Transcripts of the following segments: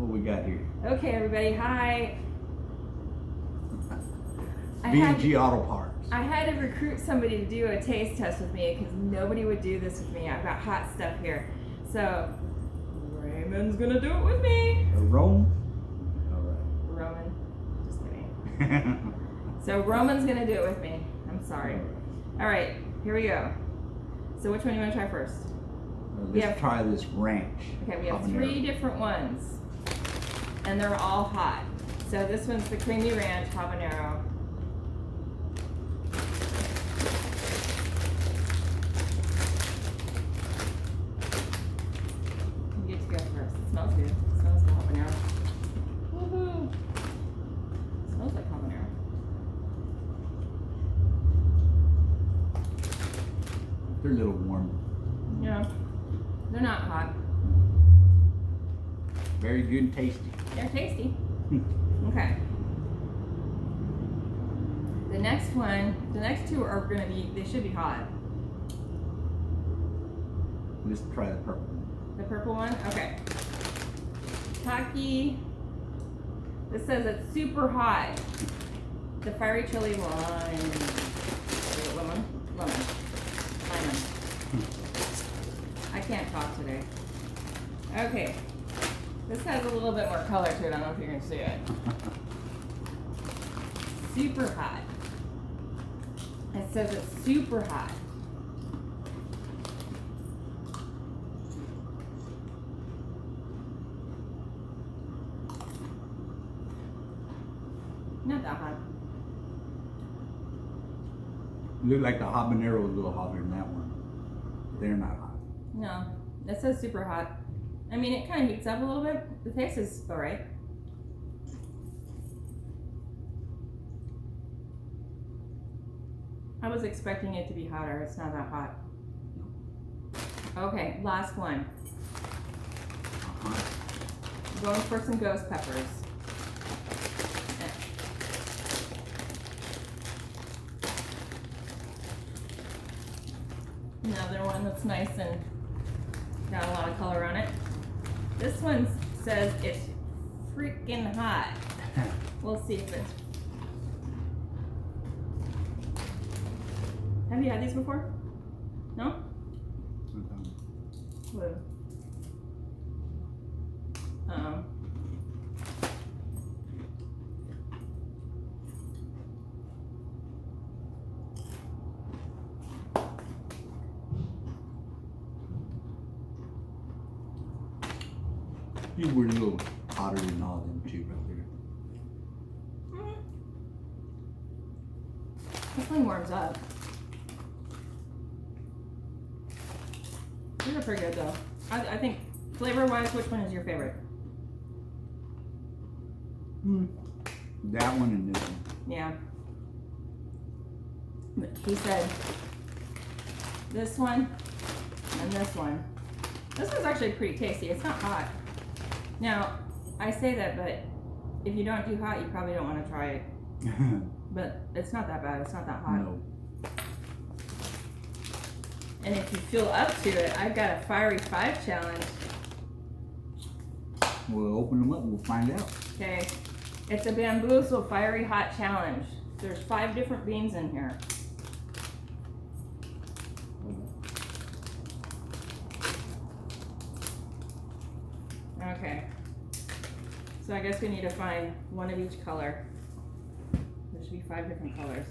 What we got here? Okay, everybody, hi. B&G Auto Parts. I had to recruit somebody to do a taste test with me because nobody would do this with me. I've got hot stuff here. So, Raymond's gonna do it with me. Rome? All right. Roman. Just kidding. So, Roman's gonna do it with me. I'm sorry. All right, here we go. So, which one do you want to try first? Let's try this ranch. Okay, we have Habanero. 3 different ones. And they're all hot. So, this one's the creamy ranch habanero. You get to go first. It smells good. It smells like habanero. Woohoo! It smells like habanero. They're a little warm. Yeah. They're not hot. Very good and tasty. They're tasty. Okay. The next two are gonna be, they should be hot. Let's try the purple one. The purple one? Okay. Taki. This says it's super hot. The fiery chili lime. Lemon. I can't talk today. Okay. This has a little bit more color to it. I don't know if you can see it. Super hot. It says it's super hot. Not that hot. Look like the habanero is a little hotter than that one. They're not hot. No, it says super hot. I mean, it kind of heats up a little bit. The taste is alright. I was expecting it to be hotter. It's not that hot. Okay, last one. Going for some ghost peppers. Another one that's nice and got a lot of color on it. This one says it's freaking hot. We'll see if it's... Have you had these before? No? What? You were a little hotter than all of them too, right there. This one warms up. These are pretty good though. I think flavor-wise, which one is your favorite? That one and this one. Yeah. But he said this one and this one. This one's actually pretty tasty. It's not hot. Now, I say that, but if you don't do hot, you probably don't want to try it. But it's not that bad. It's not that hot. No. And if you feel up to it, I've got a Fiery 5 challenge. We'll open them up and we'll find out. Okay. It's a Bamboozle Fiery Hot Challenge. There's 5 different beans in here. Okay. So I guess we need to find one of each color. There should be 5 different colors.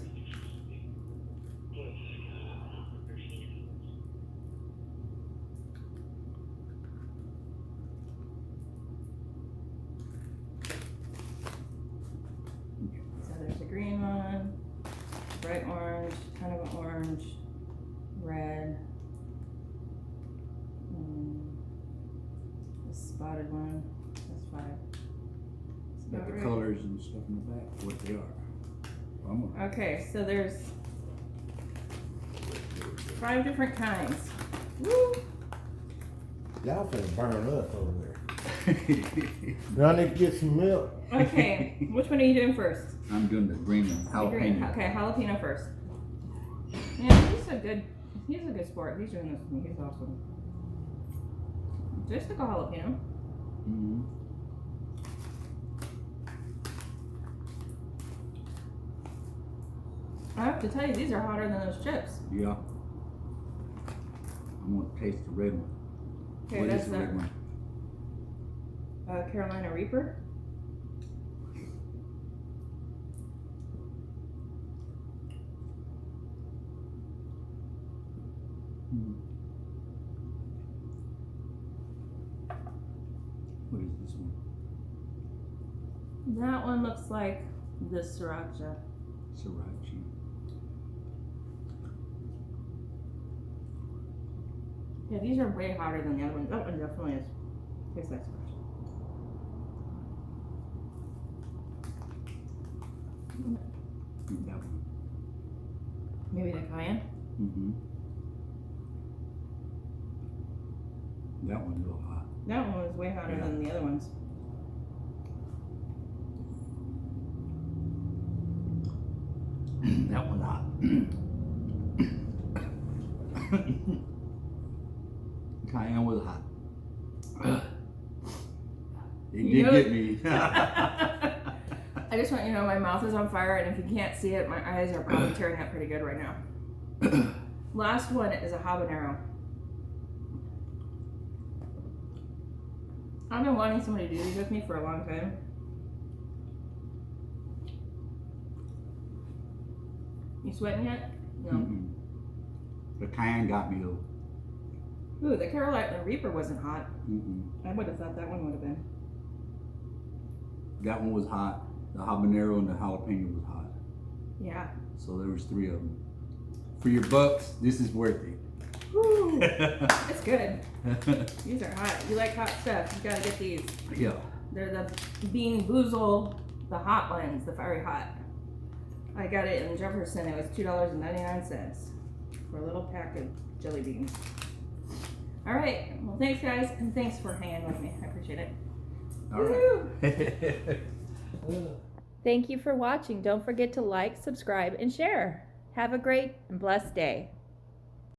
So there's a green one, bright orange, kind of an orange, red, the spotted one, that's 5. Got the colors and stuff in the back, what they are. Okay, so there's 5 different kinds. Woo! Y'all finna burn up over there. Y'all need to get some milk. Okay, which one are you doing first? I'm doing the green one, jalapeno. Okay, jalapeno first. Yeah, he's a good sport. He's doing this with me. He's awesome. Just like a jalapeno. I have to tell you, these are hotter than those chips. Yeah. I'm gonna taste the red one. Okay, What that's is the red one? Carolina Reaper. What is this one? That one looks like the sriracha. Sriracha. Yeah, these are way hotter than the other one. That one definitely is. Tastes like sriracha. That one. Maybe the cayenne. Mm-hmm. That one's real hot. That one was way hotter Yeah. than the other ones. That one's hot. Cayenne was hot. It You did know- get me. I just want you to know my mouth is on fire, and if you can't see it, my eyes are probably tearing up pretty good right now. Last one is a habanero. I've been wanting somebody to do these with me for a long time. You sweating yet? No. Mm-mm. The cayenne got me though. Ooh, the Carolina Reaper wasn't hot. Mm-mm. I would have thought that one would have been. That one was hot. The habanero and the jalapeno was hot. Yeah. So there was 3 of them. For your bucks, this is worth it. Woo. It's good. These are hot. You like hot stuff, you gotta get these. Yeah. They're the Bean Boozle, the hot ones, the fiery hot. I got it in Jefferson. It was $2.99 for a little pack of jelly beans. All right. Well, thanks, guys, and thanks for hanging with me. I appreciate it. All right. Thank you for watching. Don't forget to like, subscribe, and share. Have a great and blessed day.